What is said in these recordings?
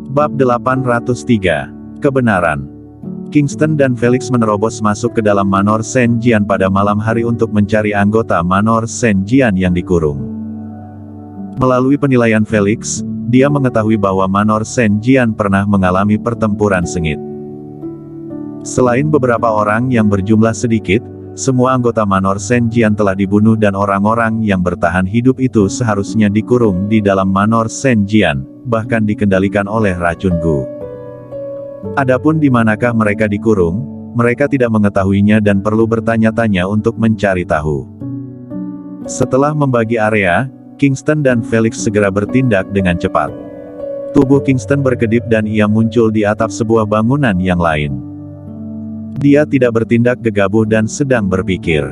Bab 803. Kebenaran. Kingston dan Felix menerobos masuk ke dalam Manor Saint Jian pada malam hari untuk mencari anggota Manor Saint Jian yang dikurung. Melalui penilaian Felix, dia mengetahui bahwa Manor Saint Jian pernah mengalami pertempuran sengit. Selain beberapa orang yang berjumlah sedikit, semua anggota Manor Saint Jian telah dibunuh dan orang-orang yang bertahan hidup itu seharusnya dikurung di dalam Manor Saint Jian, bahkan dikendalikan oleh racun Gu. Adapun di manakah mereka dikurung, mereka tidak mengetahuinya dan perlu bertanya-tanya untuk mencari tahu. Setelah membagi area, Kingston dan Felix segera bertindak dengan cepat. Tubuh Kingston berkedip dan ia muncul di atap sebuah bangunan yang lain. Dia tidak bertindak gegabah dan sedang berpikir.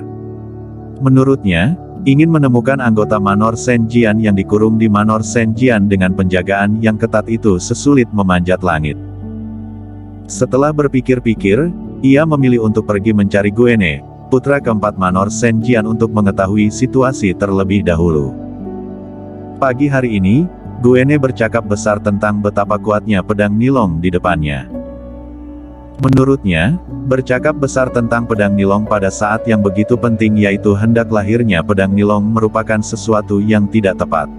Menurutnya, ingin menemukan anggota Manor Saint Jian yang dikurung di Manor Saint Jian dengan penjagaan yang ketat itu sesulit memanjat langit. Setelah berpikir-pikir, ia memilih untuk pergi mencari Guene, putra keempat Manor Saint Jian untuk mengetahui situasi terlebih dahulu. Pagi hari ini, Guene bercakap besar tentang betapa kuatnya pedang Nilong di depannya. Menurutnya, bercakap besar tentang pedang Nilong pada saat yang begitu penting yaitu hendak lahirnya pedang Nilong merupakan sesuatu yang tidak tepat.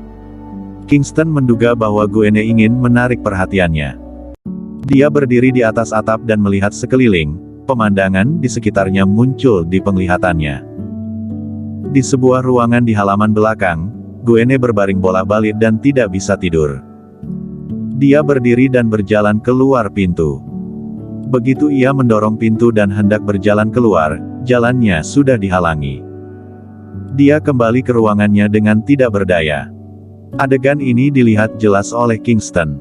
Kingston menduga bahwa Guene ingin menarik perhatiannya. Dia berdiri di atas atap dan melihat sekeliling, pemandangan di sekitarnya muncul di penglihatannya. Di sebuah ruangan di halaman belakang, Guene berbaring bolak-balik dan tidak bisa tidur. Dia berdiri dan berjalan keluar pintu. Begitu ia mendorong pintu dan hendak berjalan keluar, jalannya sudah dihalangi. Dia kembali ke ruangannya dengan tidak berdaya. Adegan ini dilihat jelas oleh Kingston.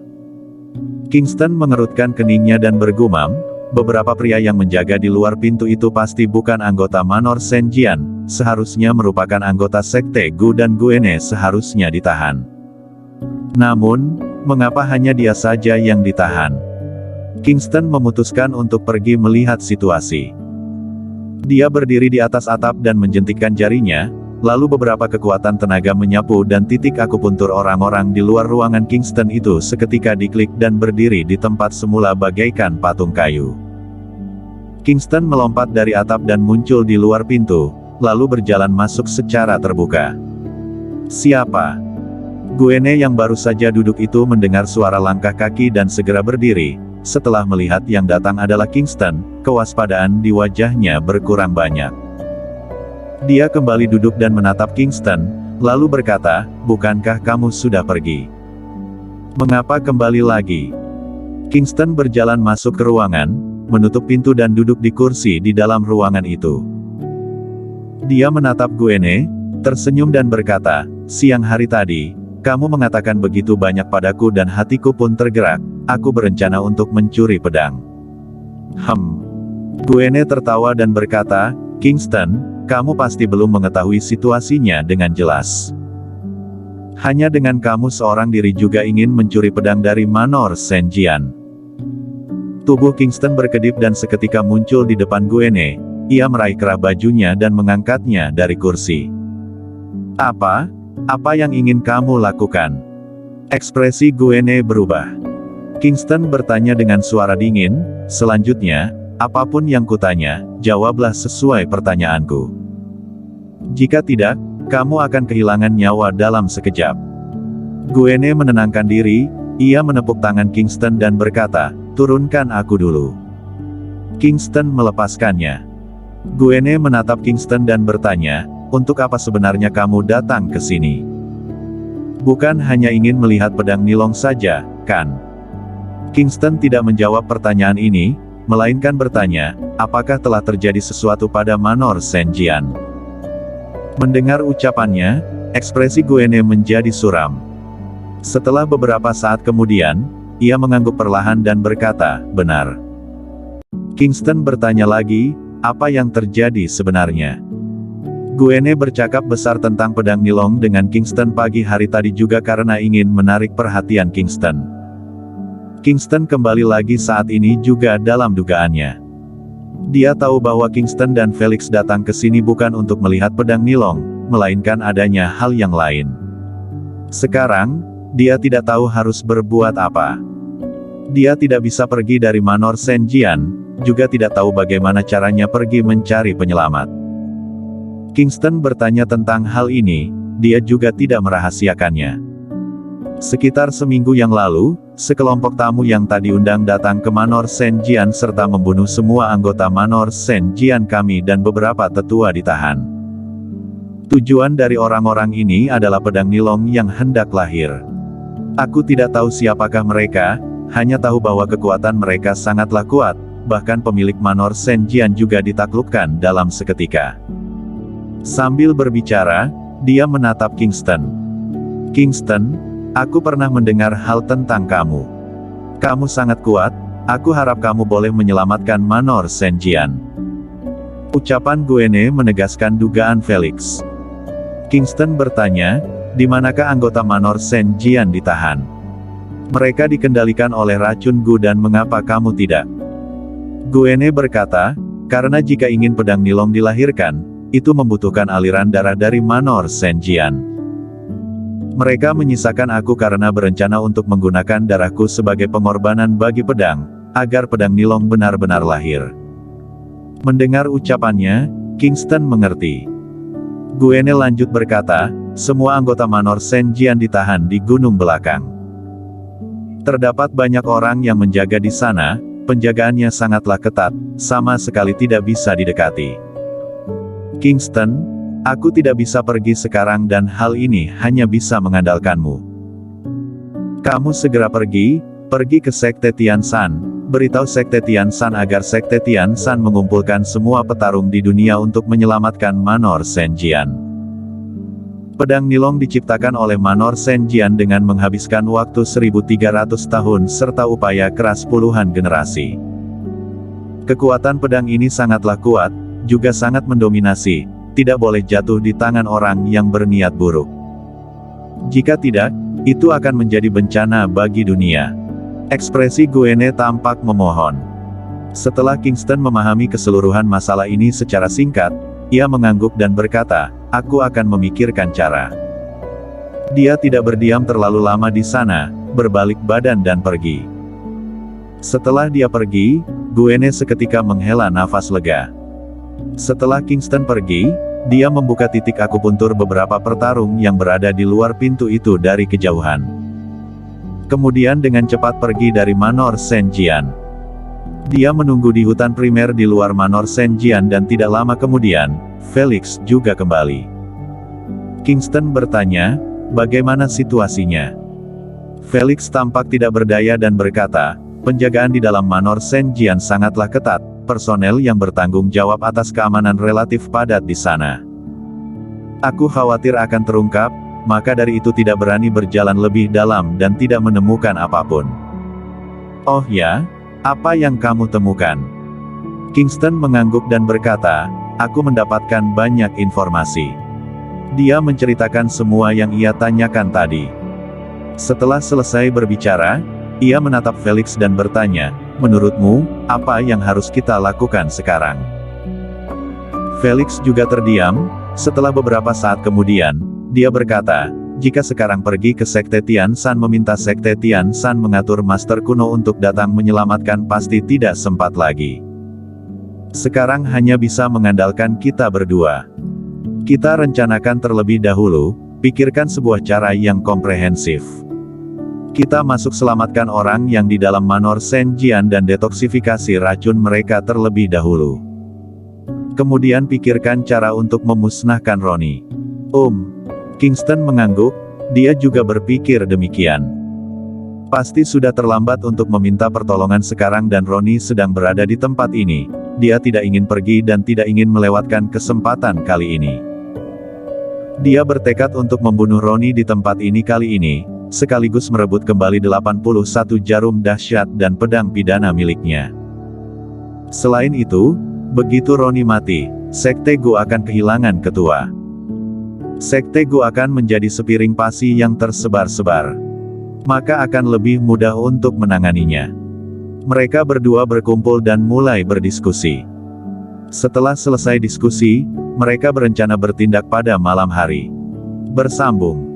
Kingston mengerutkan keningnya dan bergumam, beberapa pria yang menjaga di luar pintu itu pasti bukan anggota Manor Saint Jian, seharusnya merupakan anggota sekte Gu dan Guene seharusnya ditahan. Namun, mengapa hanya dia saja yang ditahan? Kingston memutuskan untuk pergi melihat situasi. Dia berdiri di atas atap dan menjentikkan jarinya, lalu beberapa kekuatan tenaga menyapu dan titik akupuntur orang-orang di luar ruangan Kingston itu seketika diklik dan berdiri di tempat semula bagaikan patung kayu. Kingston melompat dari atap dan muncul di luar pintu, lalu berjalan masuk secara terbuka. Siapa? Guene yang baru saja duduk itu mendengar suara langkah kaki dan segera berdiri. Setelah melihat yang datang adalah Kingston, kewaspadaan di wajahnya berkurang banyak. Dia kembali duduk dan menatap Kingston, lalu berkata, "Bukankah kamu sudah pergi? Mengapa kembali lagi?" Kingston berjalan masuk ke ruangan, menutup pintu dan duduk di kursi di dalam ruangan itu. Dia menatap Guene, tersenyum dan berkata, "Siang hari tadi, kamu mengatakan begitu banyak padaku dan hatiku pun tergerak, aku berencana untuk mencuri pedang." Guene tertawa dan berkata, "Kingston, kamu pasti belum mengetahui situasinya dengan jelas. Hanya dengan kamu seorang diri juga ingin mencuri pedang dari Manor Saint Jian." Tubuh Kingston berkedip dan seketika muncul di depan Guene. Ia meraih kerah bajunya dan mengangkatnya dari kursi. Apa yang ingin kamu lakukan?" Ekspresi Guene berubah. Kingston bertanya dengan suara dingin, "Selanjutnya, apapun yang kutanya, jawablah sesuai pertanyaanku. Jika tidak, kamu akan kehilangan nyawa dalam sekejap." Guene menenangkan diri, ia menepuk tangan Kingston dan berkata, "Turunkan aku dulu." Kingston melepaskannya. Guene menatap Kingston dan bertanya, "Untuk apa sebenarnya kamu datang ke sini? Bukan hanya ingin melihat pedang Nilong saja, kan?" Kingston tidak menjawab pertanyaan ini, melainkan bertanya, "Apakah telah terjadi sesuatu pada Manor Saint Jian?" Mendengar ucapannya, ekspresi Guene menjadi suram. Setelah beberapa saat kemudian, ia mengangguk perlahan dan berkata, "Benar." Kingston bertanya lagi, "Apa yang terjadi sebenarnya?" Guene bercakap besar tentang pedang Nilong dengan Kingston pagi hari tadi juga karena ingin menarik perhatian Kingston. Kingston kembali lagi saat ini juga dalam dugaannya. Dia tahu bahwa Kingston dan Felix datang ke sini bukan untuk melihat pedang Nilong, melainkan adanya hal yang lain. Sekarang, dia tidak tahu harus berbuat apa. Dia tidak bisa pergi dari Manor Senjian, juga tidak tahu bagaimana caranya pergi mencari penyelamat. Kingston bertanya tentang hal ini, dia juga tidak merahasiakannya. Sekitar seminggu yang lalu, sekelompok tamu yang tak diundang datang ke Manor Senjian serta membunuh semua anggota Manor Senjian kami dan beberapa tetua ditahan. Tujuan dari orang-orang ini adalah pedang Nilong yang hendak lahir. Aku tidak tahu siapakah mereka, hanya tahu bahwa kekuatan mereka sangatlah kuat, bahkan pemilik Manor Senjian juga ditaklukkan dalam seketika. Sambil berbicara, dia menatap Kingston. Kingston, aku pernah mendengar hal tentang kamu. Kamu sangat kuat, aku harap kamu boleh menyelamatkan Manor Senjian. Ucapan Guene menegaskan dugaan Felix. Kingston bertanya, di manakah anggota Manor Senjian ditahan? Mereka dikendalikan oleh racun Gu dan mengapa kamu tidak? Guene berkata, karena jika ingin pedang Nilong dilahirkan, itu membutuhkan aliran darah dari Manor Senjian. Mereka menyisakan aku karena berencana untuk menggunakan darahku sebagai pengorbanan bagi pedang, agar pedang Nilong benar-benar lahir. Mendengar ucapannya, Kingston mengerti. Guene lanjut berkata, semua anggota Manor Senjian ditahan di gunung belakang. Terdapat banyak orang yang menjaga di sana, penjagaannya sangatlah ketat, sama sekali tidak bisa didekati. Kingston, aku tidak bisa pergi sekarang dan hal ini hanya bisa mengandalkanmu. Kamu segera pergi ke Sekte Tianshan, beritahu Sekte Tianshan agar Sekte Tianshan mengumpulkan semua petarung di dunia untuk menyelamatkan Manor Senjian. Pedang Nilong diciptakan oleh Manor Senjian dengan menghabiskan waktu 1300 tahun serta upaya keras puluhan generasi. Kekuatan pedang ini sangatlah kuat, juga sangat mendominasi, tidak boleh jatuh di tangan orang yang berniat buruk. Jika tidak, itu akan menjadi bencana bagi dunia. Ekspresi Guene tampak memohon. Setelah Kingston memahami keseluruhan masalah ini secara singkat, ia mengangguk dan berkata, aku akan memikirkan cara. Dia tidak berdiam terlalu lama di sana, berbalik badan dan pergi. Setelah dia pergi, Guene seketika menghela nafas lega. Setelah Kingston pergi, dia membuka titik akupuntur beberapa pertarung yang berada di luar pintu itu dari kejauhan. Kemudian dengan cepat pergi dari Manor Senjian. Dia menunggu di hutan primer di luar Manor Senjian dan tidak lama kemudian, Felix juga kembali. Kingston bertanya, bagaimana situasinya? Felix tampak tidak berdaya dan berkata, penjagaan di dalam Manor Senjian sangatlah ketat, personel yang bertanggung jawab atas keamanan relatif padat di sana. Aku khawatir akan terungkap, maka dari itu tidak berani berjalan lebih dalam dan tidak menemukan apapun. Oh ya? Apa yang kamu temukan? Kingston mengangguk dan berkata, aku mendapatkan banyak informasi. Dia menceritakan semua yang ia tanyakan tadi. Setelah selesai berbicara, ia menatap Felix dan bertanya, menurutmu, apa yang harus kita lakukan sekarang? Felix juga terdiam, setelah beberapa saat kemudian, dia berkata, jika sekarang pergi ke Sekte Tianshan meminta Sekte Tianshan mengatur Master kuno untuk datang menyelamatkan pasti tidak sempat lagi. Sekarang hanya bisa mengandalkan kita berdua. Kita rencanakan terlebih dahulu, pikirkan sebuah cara yang komprehensif. Kita masuk selamatkan orang yang di dalam Manor Senjian dan detoksifikasi racun mereka terlebih dahulu. Kemudian pikirkan cara untuk memusnahkan Roni. Kingston mengangguk, dia juga berpikir demikian. Pasti sudah terlambat untuk meminta pertolongan sekarang dan Roni sedang berada di tempat ini. Dia tidak ingin pergi dan tidak ingin melewatkan kesempatan kali ini. Dia bertekad untuk membunuh Roni di tempat ini kali ini, sekaligus merebut kembali 81 jarum dahsyat dan pedang pidana miliknya. Selain itu, begitu Roni mati, Sekte Gu akan kehilangan ketua. Sekte Gu akan menjadi sepiring pasi yang tersebar-sebar. Maka akan lebih mudah untuk menanganinya. Mereka berdua berkumpul dan mulai berdiskusi. Setelah selesai diskusi, mereka berencana bertindak pada malam hari. Bersambung.